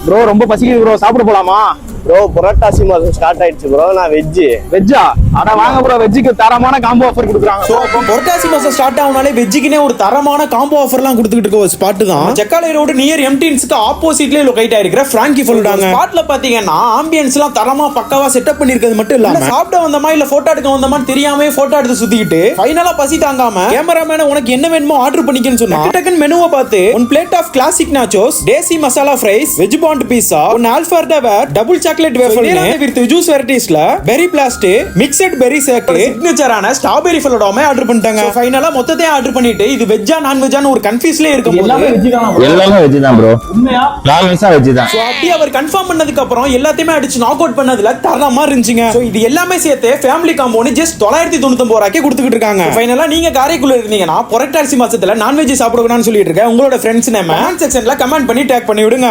Bro ரொம்ப பசிக்குது bro, சாப்பிட போலாமா? ப்ரோ புரட்டாசி மாதம் ஸ்டார்ட் ஆயிடுச்சு ப்ரோ. நான் வெஜ்ஜா? அட வாங்க ப்ரோ, வெஜ்ஜுக்கு தரமான காம்போ ஆஃபர் கொடுக்குறாங்க. சோ புரட்டாசி மாசம் ஸ்டார்ட் ஆகுனாலே வெஜ்ஜுக்குனே ஒரு தரமான காம்போ ஆஃபர்லாம் கொடுத்துக்கிட்டு இருக்க ஒரு ஸ்பாட் தான் செக்காலை ரோடு நியர் எம்டின்ஸ்க்கு ஆப்போசிட்லயே லொகேட் ஆயிருக்கிற பிராங்கி ஃபுல்டாங்க. ஸ்பாட்ல பாத்தீங்கன்னா ஆம்பியன்ஸ்லாம் தரமா பக்காவா செட்டப் பண்ணிருக்கிறது மட்டும் இல்லாம சாப்பிட வந்தமா இல்ல போட்டோ எடுக்க வந்தமா தெரியாம போட்டோ எடுத்து சுத்திக்கிட்டு ஃபைனலா பசி தாங்காம கேமராமேன் உனக்கு என்ன வேணுமோ ஆர்டர் பண்ணிக்கன்னு சொன்னா டக்குன்னு மெனுவை பார்த்து one plate of classic nachos, desi masala fries, veg பாண்ட் பீஸா, ஒன் ஆல்ஃபர்டா double chocolate wafer with juice வெரைட்டிஸ்ல berry blast, mixed berry shake, சிக்னேச்சரான ஸ்ட்ராபெரி ஃபலோடாமே ஆர்டர் பண்ணிட்டாங்க. ஃபைனலா மொத்தத்தையும் ஆர்டர் பண்ணிட்டு இது வெஜ்ஜா நான் வெஜ்ஜான்னு ஒரு கன்ஃபியூஸ்லயே இருக்கும். எல்லாமே வெஜ் தான் ப்ரோ. எல்லாமே வெஜ் தான் ப்ரோ. உண்மையா? நான்வெஜ்ஸா வெஜ் தான். சோ அப்படி அவர் கன்ஃபார்ம் பண்ணதுக்கு அப்புறம் எல்லாத்தையுமே அடிச்சு நாக் அவுட் பண்ணதுல தரமா இருந்துச்சுங்க. சோ இது எல்லாமே சேர்த்து ஃபேமிலி காம்போன்னு ஜஸ்ட் 999 ரூபாய்க்கு கொடுத்துக்கிட்டு இருக்காங்க. ஃபைனலா நீங்க காரைக்குள்ள இருந்தீங்கன்னா புரட்டாசி மாசத்துல நான்வெஜ் சாப்பிடுவான்னு சொல்லிட்டு இருக்கேன். உங்களோட ஃப்ரெண்ட்ஸ் நேம் கமெண்ட் செக்ஷன்ல கமெண்ட் பண்ணி டேக் பண்ணி விடுங்க.